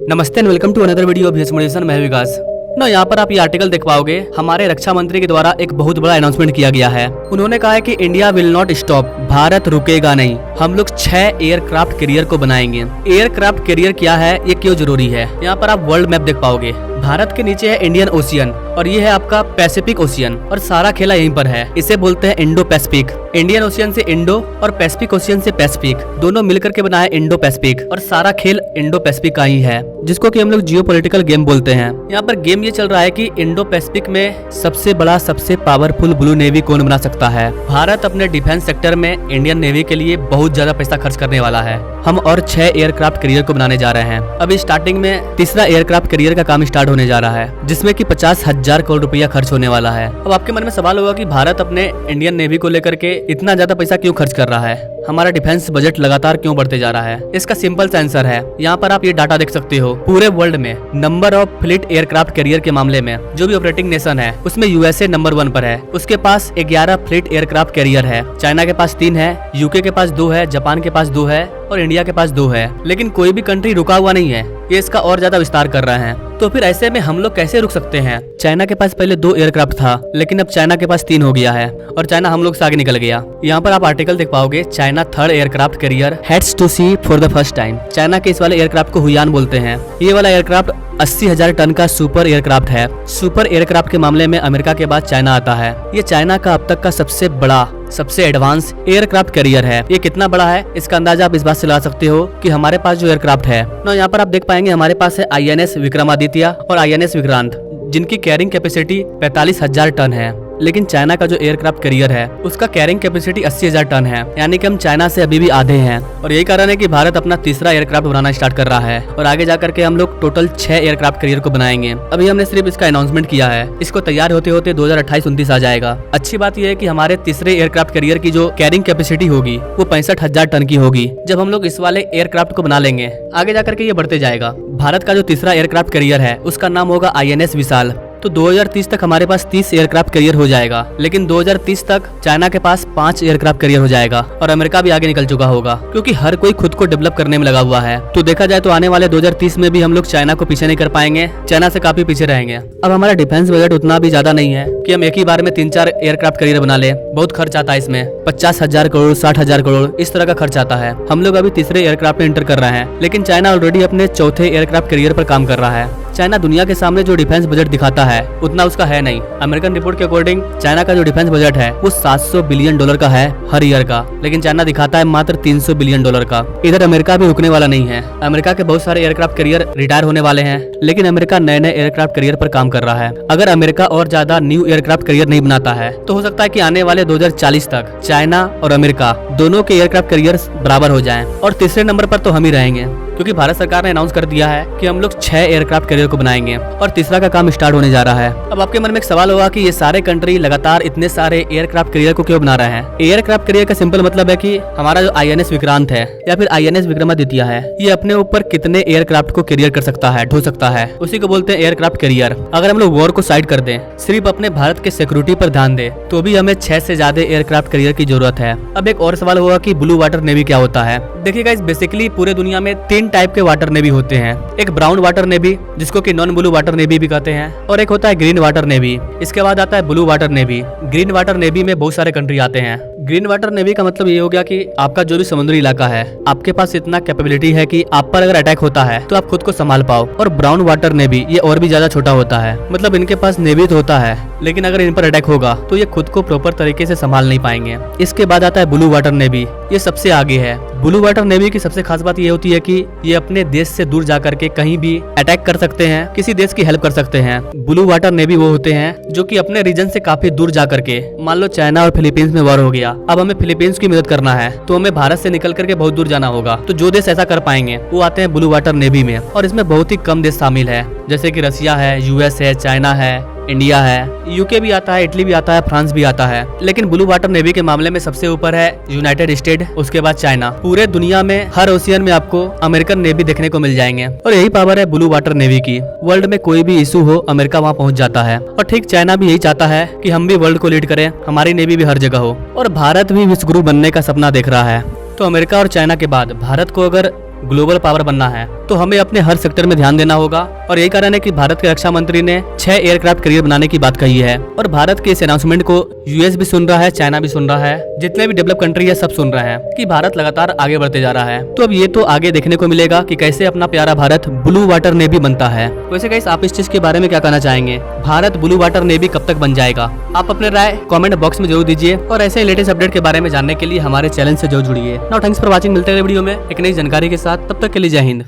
नमस्ते and welcome to another video of motivation. मैं विकास ना यहाँ पर आप ये आर्टिकल देख पाओगे। हमारे रक्षा मंत्री के द्वारा एक बहुत बड़ा अनाउंसमेंट किया गया है। उन्होंने कहा है कि India will not stop, Bharat रुकेगा नहीं। हम लोग 6 एयरक्राफ्ट कैरियर को बनाएंगे। एयरक्राफ्ट कैरियर क्या है, ये क्यों जरूरी है, यहाँ पर आप वर्ल्ड मैप देख पाओगे। भारत के नीचे है इंडियन ओशियन और ये है आपका पैसिफिक ओशियन और सारा खेला यहीं पर है। इसे बोलते हैं इंडो पैसिफिक। इंडियन ओशियन से इंडो और पैसिफिक ओशियन से पैसिफिक, दोनों मिलकर के बना है इंडो पैसिफिक और सारा खेल इंडो पैसिफिक का ही है, जिसको कि हम लोग जियोपॉलिटिकल गेम बोलते हैं। यहाँ पर गेम ये चल रहा है कि इंडो पैसिफिक में सबसे बड़ा सबसे पावरफुल ब्लू नेवी कौन बना सकता है। भारत अपने डिफेंस सेक्टर में इंडियन नेवी के लिए बहुत ज्यादा पैसा खर्च करने वाला है। हम और 6 एयरक्राफ्ट कैरियर को बनाने जा रहे हैं। अभी स्टार्टिंग में तीसरा एयरक्राफ्ट कैरियर का काम स्टार्ट होने जा रहा है, जिसमें कि 50,000 करोड़ रुपया खर्च होने वाला है। अब आपके मन में सवाल होगा कि भारत अपने इंडियन नेवी को लेकर के इतना ज्यादा पैसा क्यों खर्च कर रहा है, हमारा डिफेंस बजट लगातार क्यों बढ़ते जा रहा है। इसका सिंपल सा आंसर है, यहाँ पर आप ये डाटा देख सकते हो। पूरे वर्ल्ड में number of fleet aircraft carrier के मामले में जो भी ऑपरेटिंग नेशन है उसमें यूएसए नंबर 1 पर है। उसके पास 11 फ्लीट एयरक्राफ्ट कैरियर है। चाइना के पास 3 है, यूके के पास 2 है, जापान के पास 2 है और इंडिया के पास 2 है। लेकिन कोई भी कंट्री रुका हुआ नहीं है, ये इसका और ज्यादा विस्तार कर रहे हैं। तो फिर ऐसे में हम लोग कैसे रुक सकते हैं। चाइना के पास पहले 2 एयरक्राफ्ट था, लेकिन अब चाइना के पास 3 हो गया है और चाइना हम लोग से आगे निकल गया। यहाँ पर आप आर्टिकल देख पाओगे, China 3rd aircraft carrier heads to sea for the first time. China के इस वाले एयरक्राफ्ट को हुयान बोलते हैं। ये वाला एयरक्राफ्ट 80,000 टन का सुपर एयरक्राफ्ट है। सुपर एयरक्राफ्ट के मामले में अमेरिका के बाद चाइना आता है। ये चाइना का अब तक का सबसे बड़ा सबसे एडवांस एयरक्राफ्ट कैरियर है। ये कितना बड़ा है इसका अंदाजा आप इस बात से लगा सकते हो कि हमारे पास जो एयरक्राफ्ट है ना, यहाँ पर आप देख पाएंगे हमारे पास है INS विक्रमादित्य और INS विक्रांत, जिनकी कैरिंग कैपेसिटी 45,000 टन है। लेकिन चाइना का जो एयरक्राफ्ट कैरियर है उसका कैरिंग कैपेसिटी 80,000 टन है, यानी कि हम चाइना से अभी भी आधे हैं। और यही कारण है कि भारत अपना तीसरा एयरक्राफ्ट बनाना स्टार्ट कर रहा है और आगे जाकर के हम लोग टोटल 6 एयरक्राफ्ट कैरियर को बनाएंगे। अभी हमने सिर्फ इसका अनाउंसमेंट किया है, इसको तैयार होते होते 2028-29 आ जाएगा। अच्छी बात यह है कि हमारे तीसरे एयरक्राफ्ट कैरियर की जो कैरिंग कैपेसिटी होगी वो 65,000 टन की होगी। जब हम लोग इस वाले एयरक्राफ्ट को बना लेंगे आगे जाकर के ये बढ़ते जाएगा। भारत का जो तीसरा एयरक्राफ्ट कैरियर है उसका नाम होगा INS विशाल। तो 2030 तक हमारे पास 30 एयरक्राफ्ट कैरियर हो जाएगा। लेकिन 2030 तक चाइना के पास 5 एयरक्राफ्ट कैरियर हो जाएगा और अमेरिका भी आगे निकल चुका होगा, क्योंकि हर कोई खुद को डेवलप करने में लगा हुआ है। तो देखा जाए तो आने वाले 2030 में भी हम लोग चाइना को पीछे नहीं कर पाएंगे, चाइना से काफी पीछे रहेंगे। अब हमारा डिफेंस बजट उतना भी ज्यादा नहीं है कि हम एक ही बार में 3-4 एयरक्राफ्ट कैरियर बना ले। बहुत खर्च आता है इसमें, 50,000 करोड़ 60,000 करोड़ इस तरह का खर्च आता है। हम लोग अभी तीसरे एयरक्राफ्ट में एंटर कर रहे हैं, लेकिन चाइना ऑलरेडी अपने चौथे एयरक्राफ्ट कैरियर पर काम कर रहा है। चाइना दुनिया के सामने जो डिफेंस बजट दिखाता है उतना उसका है नहीं। अमेरिकन रिपोर्ट के अकॉर्डिंग चाइना का जो डिफेंस बजट है वो $700 बिलियन का है हर ईयर का, लेकिन चाइना दिखाता है मात्र $300 बिलियन का। इधर अमेरिका भी रुकने वाला नहीं है। अमेरिका के बहुत सारे एयरक्राफ्ट कैरियर रिटायर होने वाले हैं, लेकिन अमेरिका नए नए एयरक्राफ्ट कैरियर पर काम कर रहा है। अगर अमेरिका और ज्यादा न्यू एयरक्राफ्ट कैरियर नहीं बनाता है तो हो सकता है कि आने वाले 2040 तक चाइना और अमेरिका दोनों के एयरक्राफ्ट कैरियर बराबर हो जाएं और तीसरे नंबर पर तो हम ही रहेंगे, क्योंकि भारत सरकार ने अनाउंस कर दिया है कि हम लोग 6 एयरक्राफ्ट कैरियर को बनाएंगे और तीसरा का काम स्टार्ट होने जा रहा है। अब आपके मन में एक सवाल होगा कि ये सारे कंट्री लगातार इतने सारे एयरक्राफ्ट कैरियर को क्यों बना रहे हैं। एयरक्राफ्ट कैरियर का सिंपल मतलब है कि हमारा जो INS विक्रांत है या फिर INS विक्रमादित्य है, ये अपने ऊपर कितने एयरक्राफ्ट को कैरियर कर सकता है, ढो सकता है, उसी को बोलते हैं एयरक्राफ्ट कैरियर। अगर हम लोग वॉर को साइड कर दें, सिर्फ अपने भारत के सिक्योरिटी पर ध्यान दें, तो भी हमें 6 से ज्यादा एयरक्राफ्ट कैरियर की जरूरत है। अब एक और सवाल होगा कि ब्लू वाटर नेवी क्या होता है। देखिएगा, इस बेसिकली पूरे दुनिया में 3 टाइप के वाटर नेवी होते हैं। एक ब्राउन वाटर नेवी, जिसको कि नॉन ब्लू वाटर नेवी भी कहते हैं, और एक होता है ग्रीन वाटर नेवी। इसके बाद आता है blue water navy. Green water navy में बहुत सारे कंट्री आते हैं। ग्रीन वाटर नेवी का मतलब ये हो गया कि आपका जो भी समुद्री इलाका है, आपके पास इतना कैपेबिलिटी है कि आप पर अगर अटैक होता है तो आप खुद को संभाल पाओ। और ब्राउन वाटर नेवी ये और भी ज्यादा छोटा होता है, मतलब इनके पास नेवी तो होता है, लेकिन अगर इन पर अटैक होगा तो ये खुद को प्रॉपर तरीके से संभाल नहीं पाएंगे। इसके बाद आता है ब्लू वाटर नेवी, ये सबसे आगे है। ब्लू वाटर नेवी की सबसे खास बात ये होती है कि ये अपने देश से दूर जाकर के कहीं भी अटैक कर सकते हैं, किसी देश की हेल्प कर सकते हैं। ब्लू वाटर नेवी वो होते हैं जो कि अपने रीजन से काफी दूर जाकर के, मान लो चाइना और फिलीपींस में वॉर हो गया, अब हमें फिलीपींस की मदद करना है तो हमें भारत से निकल करके बहुत दूर जाना होगा। तो जो देश ऐसा कर पाएंगे वो आते हैं ब्लू वाटर नेवी में, और इसमें बहुत ही कम देश शामिल है, जैसे कि रसिया है, US है, चाइना है, इंडिया है, यूके भी आता है, इटली भी आता है, फ्रांस भी आता है। लेकिन ब्लू वाटर नेवी के मामले में सबसे ऊपर है यूनाइटेड स्टेट, उसके बाद चाइना। पूरे दुनिया में हर ओशियन में आपको अमेरिकन नेवी देखने को मिल जाएंगे और यही पावर है ब्लू वाटर नेवी की। वर्ल्ड में कोई भी इशू हो अमेरिका वहाँ पहुँच जाता है, और ठीक चाइना भी यही चाहता है कि हम भी वर्ल्ड को लीड करें, हमारी नेवी भी हर जगह हो। और भारत भी विश्व गुरु बनने का सपना देख रहा है। तो अमेरिका और चाइना के बाद भारत को अगर ग्लोबल पावर बनना है तो हमें अपने हर सेक्टर में ध्यान देना होगा। और यही कारण है कि भारत के रक्षा मंत्री ने 6 एयरक्राफ्ट कैरियर बनाने की बात कही है। और भारत के इस अनाउंसमेंट को यूएस भी सुन रहा है, चाइना भी सुन रहा है, जितने भी डेवलप कंट्री है सब सुन रहे हैं कि भारत लगातार आगे बढ़ते जा रहा है। तो अब ये तो आगे देखने को मिलेगा कि कैसे अपना प्यारा भारत ब्लू वाटर नेवी बनता है। वैसे गाइस, आप इस चीज के बारे में क्या कहना चाहेंगे? भारत ब्लू वाटर नेवी कब तक बन जाएगा? आप अपने राय कमेंट बॉक्स में जरूर दीजिए और ऐसे लेटेस्ट अपडेट के बारे में जानने के लिए हमारे चैनल से जरूर जुड़िए। Now thanks for watching. मिलते हैं वीडियो में एक नई जानकारी के साथ, तब तक के लिए जय हिंद।